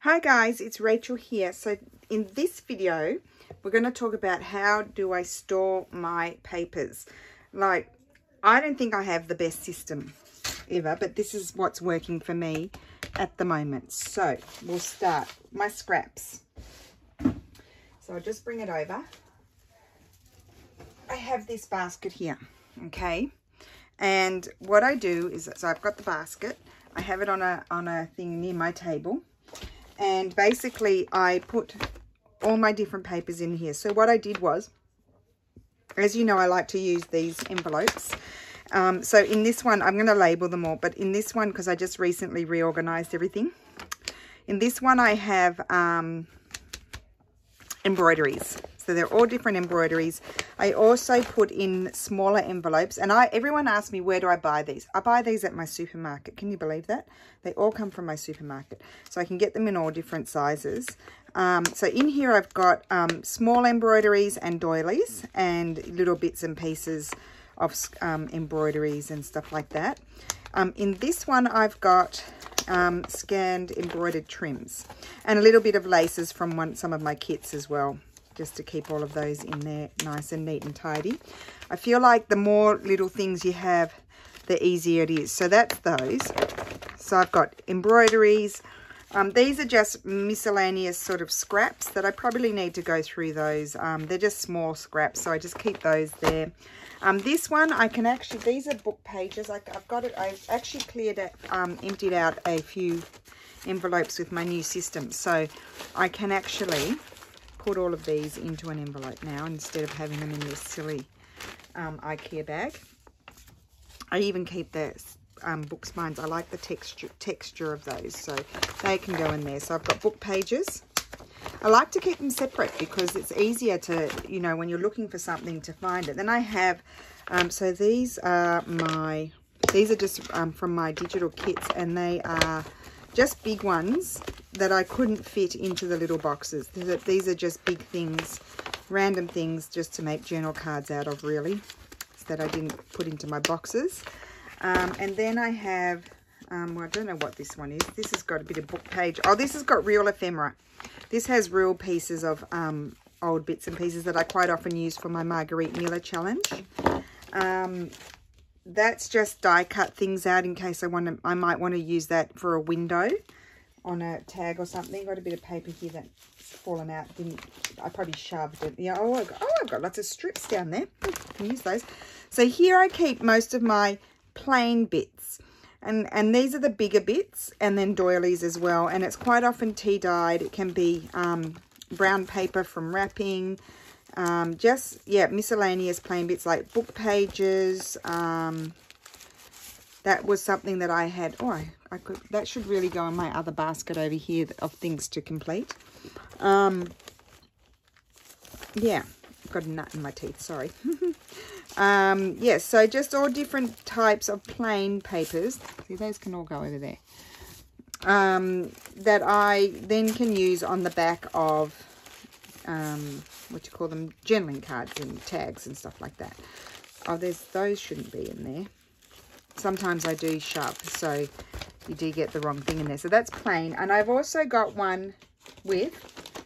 Hi guys, it's Rachel here. So in this video, we're going to talk about how do I store my papers. Like, I don't think I have the best system ever, but this is what's working for me at the moment. So we'll start my scraps. So I'll just bring it over. I have this basket here, okay? And what I do is, so I've got the basket. I have it on a thing near my table. And basically I put all my different papers in here. So what I did was, as you know, I like to use these envelopes. So in this one, I'm going to label them all. But in this one, because I just recently reorganized everything. In this one, I have embroideries. So they're all different embroideries. I also put in smaller envelopes. And everyone asks me, where do I buy these? I buy these at my supermarket. Can you believe that? They all come from my supermarket. So I can get them in all different sizes. So in here I've got small embroideries and doilies and little bits and pieces of embroideries and stuff like that. In this one I've got scanned embroidered trims and a little bit of laces from some of my kits as well, just to keep all of those in there nice and neat and tidy. I feel like the more little things you have, the easier it is. So that's those. So I've got embroideries. These are just miscellaneous sort of scraps that I probably need to go through those. They're just small scraps, so I just keep those there. This one, I can actually, these are book pages. I've actually cleared it, emptied out a few envelopes with my new system. So I can actually put all of these into an envelope now instead of having them in this silly IKEA bag. I even keep the book spines. I like the texture of those, so they can go in there. So I've got book pages. I like to keep them separate because it's easier to, you know, when you're looking for something to find it. Then I have, so these are just from my digital kits, and they are just big ones that I couldn't fit into the little boxes. These are just big things, random things just to make journal cards out of, really, that I didn't put into my boxes. And then I have, well, I don't know what this one is. This has got a bit of book page. Oh, this has got real ephemera. This has real pieces of old bits and pieces that I quite often use for my Marguerite Miller challenge. That's just die cut things out in case I might want to use that for a window on a tag or something. Got a bit of paper here that's fallen out. I probably shoved it. Yeah. Oh, I've got lots of strips down there. I can use those. So here I keep most of my plain bits, and these are the bigger bits, and then doilies as well. And it's quite often tea dyed. It can be brown paper from wrapping. Just, yeah, miscellaneous plain bits like book pages. That was something that I had. Oh, I could. That should really go in my other basket over here of things to complete. Yeah, I've got a nut in my teeth. Sorry. Yeah, so just all different types of plain papers. See, those can all go over there. That I then can use on the back of what you call them, journaling cards and tags and stuff like that. Oh, those shouldn't be in there. Sometimes I do shove, so you do get the wrong thing in there. So that's plain. And I've also got one with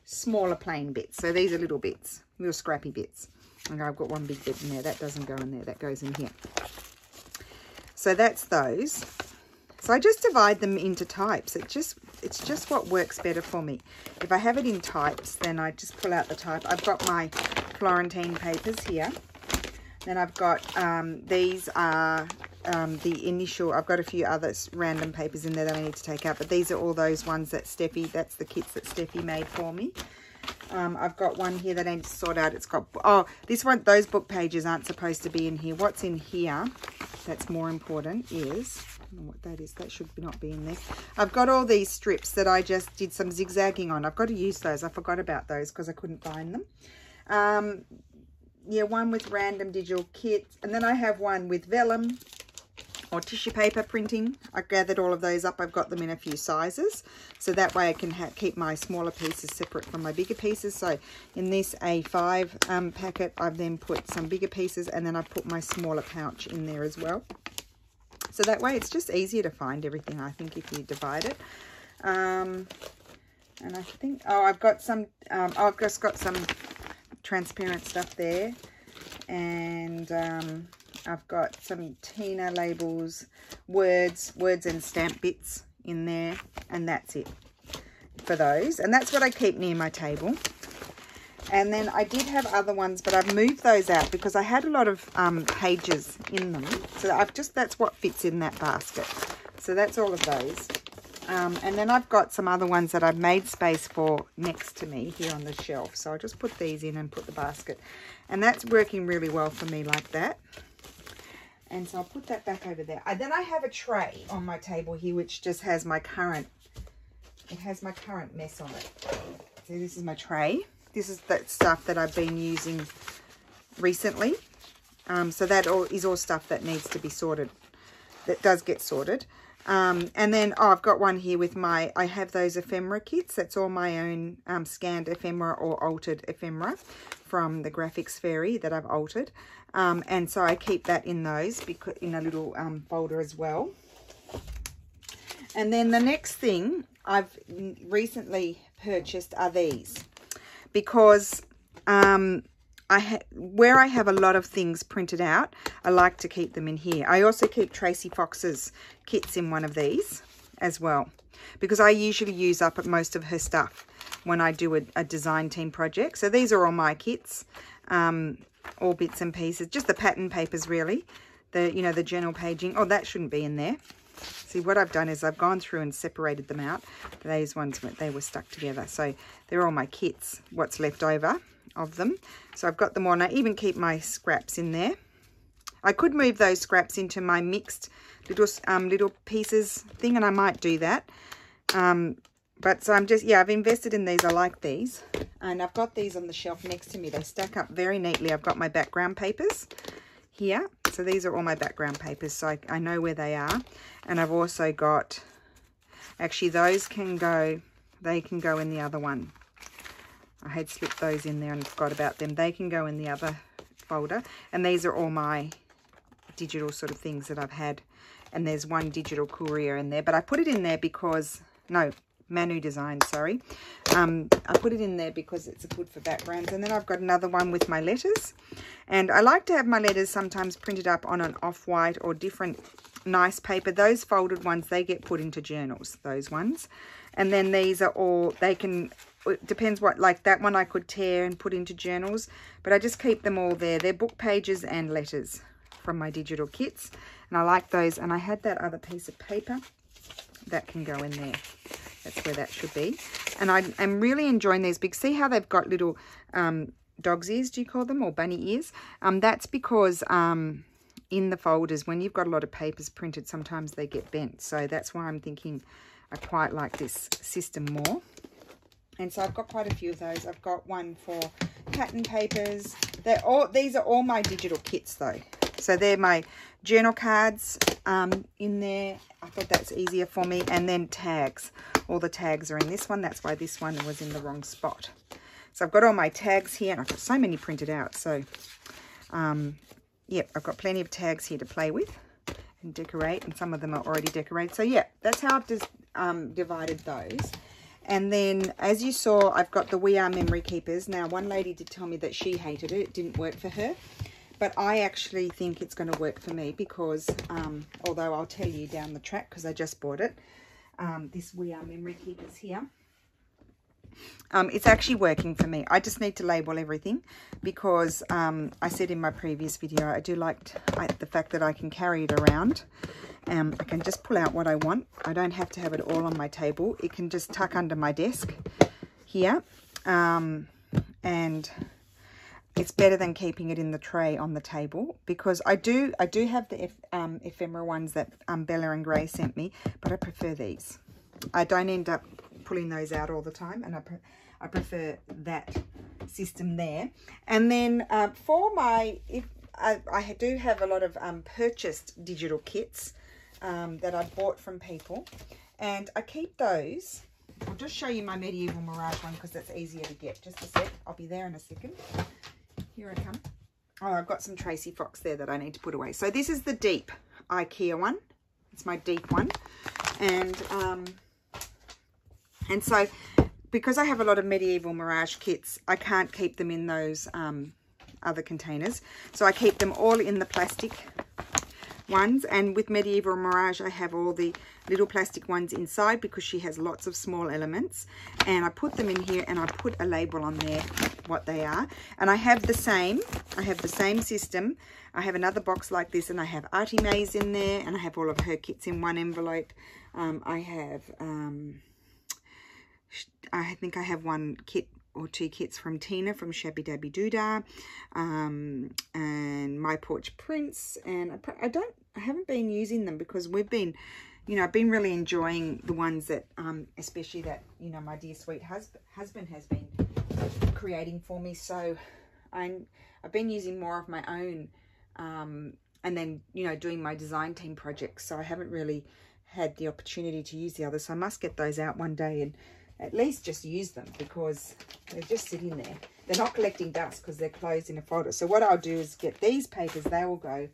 smaller plain bits. So these are little bits, little scrappy bits. Okay, I've got one big bit in there. That doesn't go in there. That goes in here. So that's those. So I just divide them into types. It's just what works better for me. If I have it in types, then I just pull out the type. I've got my Florentine papers here. Then I've got, these are the initial, I've got a few other random papers in there that I need to take out. But these are all those ones that that's the kits that Steffi made for me. I've got one here that I need to sort out. It's got, oh, this one, those book pages aren't supposed to be in here. What's in here that's more important is, I don't know what that is. That should not be in there. I've got all these strips that I just did some zigzagging on. I've got to use those. I forgot about those because I couldn't find them. Yeah, one with random digital kits. And then I have one with vellum or tissue paper printing. I gathered all of those up. I've got them in a few sizes. So that way I can keep my smaller pieces separate from my bigger pieces. So in this A5 packet, I've then put some bigger pieces, and then I put my smaller pouch in there as well. So that way it's just easier to find everything, I think, if you divide it. And I think, oh, I've got some, I've just got some transparent stuff there. And I've got some Tina labels, words and stamp bits in there. And that's it for those. And that's what I keep near my table. And then I did have other ones, but I've moved those out because I had a lot of pages in them. So that's what fits in that basket. So that's all of those. And then I've got some other ones that I've made space for next to me here on the shelf. So I'll just put these in and put the basket. And that's working really well for me like that. And so I'll put that back over there. Then I have a tray on my table here, which just has my current, it has my current mess on it. So this is my tray. This is that stuff that I've been using recently. So that is all stuff that needs to be sorted. That does get sorted. And then, I've got one here with I have those ephemera kits. That's all my own scanned ephemera or altered ephemera from the Graphics Fairy that I've altered. And so I keep that in those in a little folder as well. And then the next thing I've recently purchased are these. Because where I have a lot of things printed out, I like to keep them in here. I also keep Tracy Fox's kits in one of these as well, because I usually use up most of her stuff when I do a design team project. So these are all my kits, all bits and pieces, just the pattern papers really, the journal paging. Oh, that shouldn't be in there. See, what I've done is I've gone through and separated them out. These ones, they were stuck together. So they're all my kits, what's left over of them. So I've got them all. And I even keep my scraps in there. I could move those scraps into my mixed little pieces thing, and I might do that. But so I've invested in these. I like these. And I've got these on the shelf next to me. They stack up very neatly. I've got my background papers here. So these are all my background papers, so I know where they are. And I've also got, actually those they can go in the other one. I had slipped those in there and forgot about them. They can go in the other folder. And these are all my digital sort of things that I've had. And there's one digital courier in there, but I put it in there because, no, Manu Design, sorry. I put it in there because it's good for backgrounds. And then I've got another one with my letters. And I like to have my letters sometimes printed up on an off-white or different nice paper. Those folded ones, they get put into journals, those ones. And then these are all, it depends what, like that one I could tear and put into journals. But I just keep them all there. They're book pages and letters from my digital kits. And I like those. And I had that other piece of paper that can go in there. That's where that should be. And I'm really enjoying these because see how they've got little dog's ears, do you call them, or bunny ears? That's because in the folders, when you've got a lot of papers printed, sometimes they get bent. So that's why I'm thinking I quite like this system more. And so I've got quite a few of those. I've got one for pattern papers. These are all my digital kits though. So they're my journal cards in there. I thought that's easier for me. And then tags. All the tags are in this one. That's why this one was in the wrong spot. So I've got all my tags here. And I've got so many printed out. So, yep, I've got plenty of tags here to play with and decorate. And some of them are already decorated. So, yeah, that's how I've just divided those. And then, as you saw, I've got the We Are Memory Keepers. Now, one lady did tell me that she hated it. It didn't work for her. But I actually think it's going to work for me because, although I'll tell you down the track because I just bought it, this We Are Memory Keepers here. It's actually working for me. I just need to label everything because I said in my previous video, I do like the fact that I can carry it around. I can just pull out what I want. I don't have to have it all on my table. It can just tuck under my desk here. And it's better than keeping it in the tray on the table because I do have the ephemera ones that Bella and Gray sent me, but I prefer these. I don't end up pulling those out all the time, and I prefer that system there. And then for my, I do have a lot of purchased digital kits that I bought from people, and I keep those. I'll just show you my Medieval Mirage one because that's easier to get. Just a sec. I'll be there in a second. Here I come. Oh, I've got some Tracy Fox there that I need to put away. So this is the deep IKEA one. It's my deep one. And so because I have a lot of Medieval Mirage kits, I can't keep them in those other containers. So I keep them all in the plastic ones. And with Medieval Mirage, I have all the little plastic ones inside because she has lots of small elements. And I put them in here and I put a label on there what they are. And I have the same system. I have another box like this, and I have Artie Mae's in there, and I have all of her kits in one envelope. I think I have one kit or two kits from Tina from Shabby Dabby Doodah, and My Porch Prince. And I haven't been using them because we've been, you know, I've been really enjoying the ones that, especially that, you know, my dear sweet husband has been creating for me. So I've been using more of my own, and then, you know, doing my design team projects. So I haven't really had the opportunity to use the others. So I must get those out one day and at least just use them, because they're just sitting there. They're not collecting dust because they're closed in a folder. So what I'll do is get these papers. They will go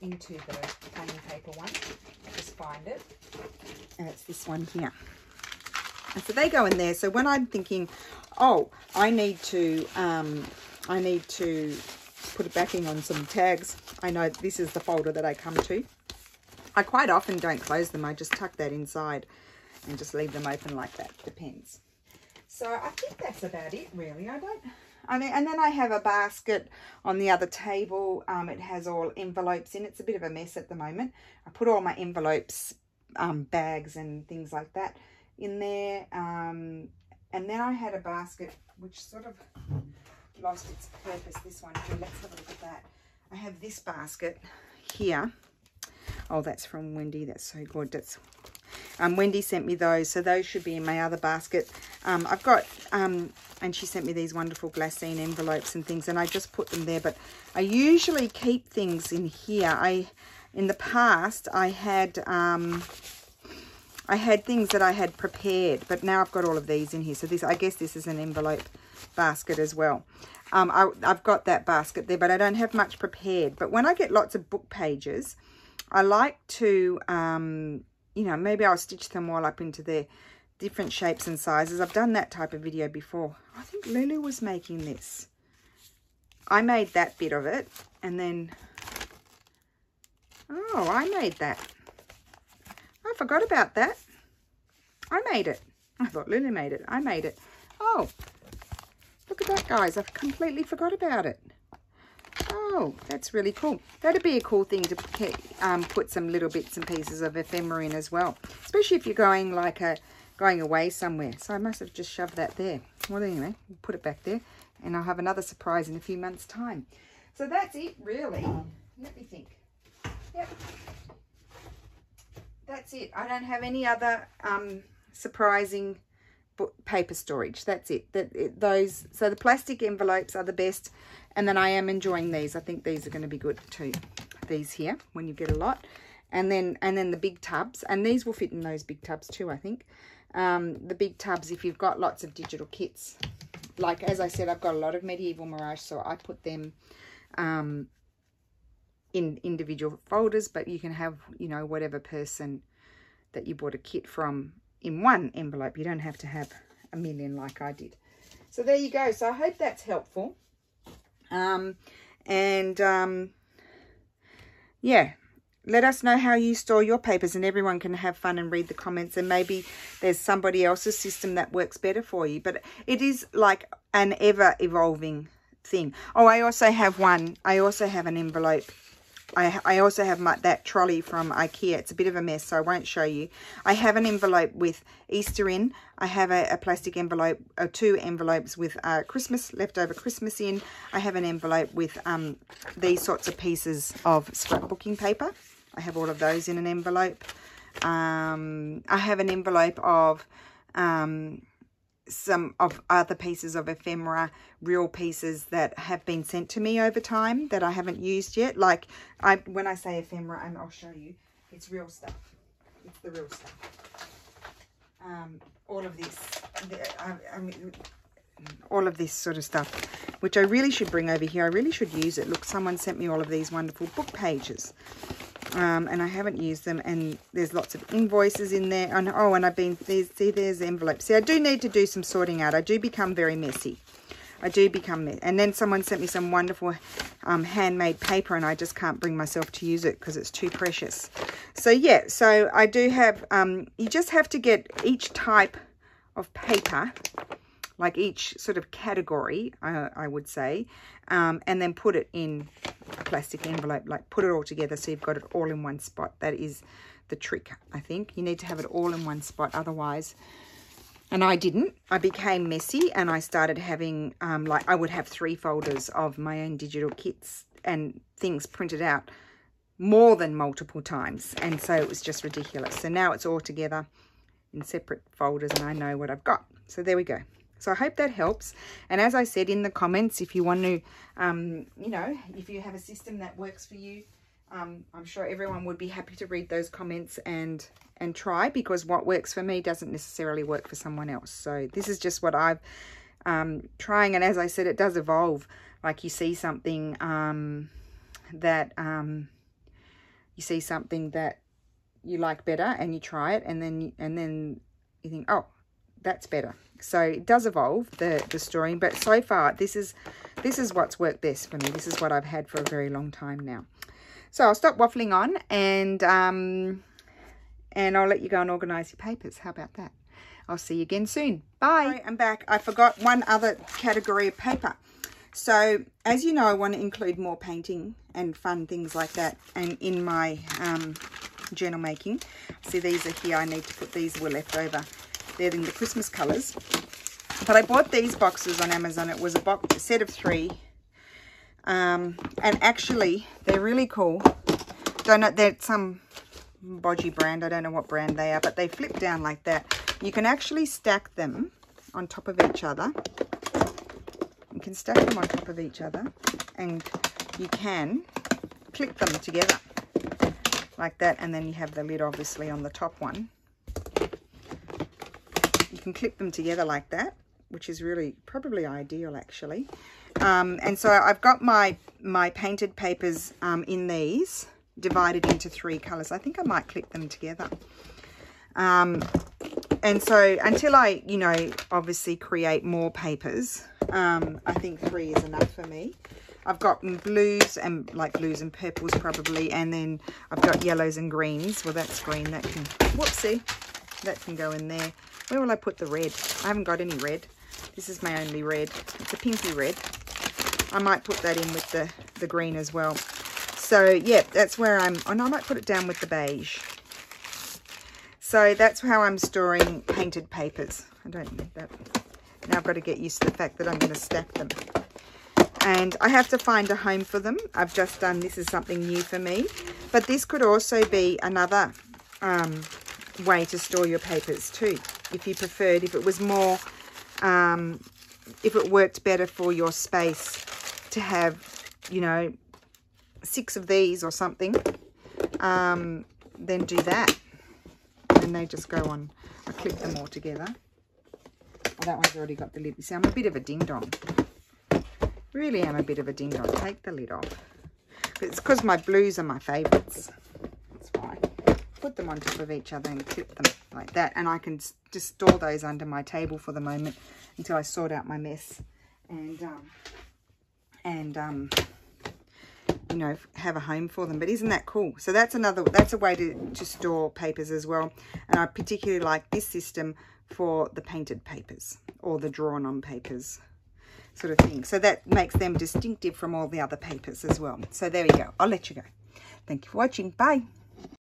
into the plain paper one. Just find it, and it's this one here. And so they go in there. So when I'm thinking, oh, I need to put a backing on some tags, I know this is the folder that I come to. I quite often don't close them. I just tuck that inside and just leave them open like that. Depends. So I think that's about it, really. And then I have a basket on the other table. It has all envelopes in it. It's a bit of a mess at the moment. I put all my envelopes, bags and things like that in there. And then I had a basket which sort of lost its purpose, this one too. Let's have a look at that. I have this basket here. Oh, that's from Wendy. That's so good. That's Wendy sent me those, so those should be in my other basket. I've got and she sent me these wonderful glassine envelopes and things, and I just put them there. But I usually keep things in here. In the past I had things that I had prepared, but now I've got all of these in here. So I guess this is an envelope basket as well. I've got that basket there, but I don't have much prepared. But when I get lots of book pages, I like to, you know, maybe I'll stitch them all up into their different shapes and sizes. I've done that type of video before. I think Lulu was making this. I made that bit of it, and then, oh, I made that. I forgot about that. I made it. I thought Lulu made it. I made it. Oh, look at that, guys. I completely forgot about it. Oh, that's really cool. That'd be a cool thing to put some little bits and pieces of ephemera in as well, especially if you're going away somewhere. So I must have just shoved that there. Well, anyway, we'll put it back there, and I'll have another surprise in a few months' time. So that's it, really. Let me think. Yep. That's it. I don't have any other surprising paper storage. That's it. So the plastic envelopes are the best, and then I am enjoying these. I think these are going to be good too. These here, when you get a lot, and then the big tubs, and these will fit in those big tubs too, I think. The big tubs, if you've got lots of digital kits, like as I said, I've got a lot of Medieval Mirage, so I put them in individual folders, but you can have, you know, whatever person that you bought a kit from in one envelope. You don't have to have a million like I did. So there you go. So I hope that's helpful. Yeah, let us know how you store your papers, and everyone can have fun and read the comments, and maybe there's somebody else's system that works better for you. But it is like an ever evolving thing. Oh, I also have an envelope. I also have that trolley from IKEA. It's a bit of a mess, so I won't show you. I have an envelope with Easter in. I have a plastic envelope, 2 envelopes with leftover Christmas in. I have an envelope with these sorts of pieces of scrapbooking paper. I have all of those in an envelope. I have an envelope of some of other pieces of ephemera, real pieces that have been sent to me over time that I haven't used yet. Like, when I say ephemera, and I'll show you, it's real stuff. It's the real stuff. All of this, all of this sort of stuff, which I really should bring over here. I really should use it. Look, someone sent me all of these wonderful book pages. and I haven't used them, and there's lots of invoices in there. And oh, and I've been, there's the envelopes. See, I do need to do some sorting out. I do become very messy. I do become messy. And then someone sent me some wonderful handmade paper, and I just can't bring myself to use it because it's too precious. So yeah, so I do have, you just have to get each type of paper, like each sort of category, I would say, and then put it in a plastic envelope, like put it all together so you've got it all in one spot. That is the trick, I think. You need to have it all in one spot, otherwise, and I didn't. I became messy, and I started having, like, I would have 3 folders of my own digital kits and things printed out more than multiple times, and so it was just ridiculous. So now it's all together in separate folders, and I know what I've got. So there we go. So I hope that helps. And as I said in the comments, if you want to, you know, if you have a system that works for you, I'm sure everyone would be happy to read those comments and try, because what works for me doesn't necessarily work for someone else. So this is just what I've trying. And as I said, it does evolve. Like you see something that you see something that you like better, and you try it, and then you think, oh, that's better. So it does evolve, the story, but so far this is what's worked best for me. This is what I've had for a very long time now. So I'll stop waffling on, and I'll let you go and organise your papers. How about that? I'll see you again soon. Bye. Sorry, I'm back. I forgot one other category of paper. So as you know, I want to include more painting and fun things like that, and in my journal making. See, these are here. I need to put, these were left over. They're in the Christmas colours. But I bought these boxes on Amazon. It was a set of 3. And actually, they're really cool. Don't know, they're some bodgy brand. I don't know what brand they are, but they flip down like that. You can actually stack them on top of each other. You can stack them on top of each other, and you can clip them together like that, and then you have the lid obviously on the top one. You can clip them together like that, which is really probably ideal actually. And so I've got my painted papers in these divided into 3 colours. I think I might clip them together. And so until I, you know, obviously create more papers, I think 3 is enough for me. I've got blues and purples probably, and then I've got yellows and greens. Well, that's green. That can, whoopsie, that can go in there. Where will I put the red? I haven't got any red. This is my only red. It's a pinky red. I might put that in with the green as well. So yeah, that's where I'm, and I might put it down with the beige. So that's how I'm storing painted papers. I don't need that. Now I've got to get used to the fact that I'm going to stack them. And I have to find a home for them. I've just done, this is something new for me. But this could also be another way to store your papers too, if you preferred, if it was more, if it worked better for your space to have, you know, 6 of these or something, then do that. And they just go on, I clip them all together. Oh, that one's already got the lid. You see, I'm a bit of a ding-dong. Really am a bit of a ding-dong. Take the lid off. It's because my blues are my favourites. That's why. Put them on top of each other and clip them like that. And I can just store those under my table for the moment until I sort out my mess. And you know, have a home for them. But isn't that cool? So that's a way to store papers as well. And I particularly like this system for the painted papers or the drawn on papers sort of thing. So that makes them distinctive from all the other papers as well. So there you go. I'll let you go. Thank you for watching. Bye.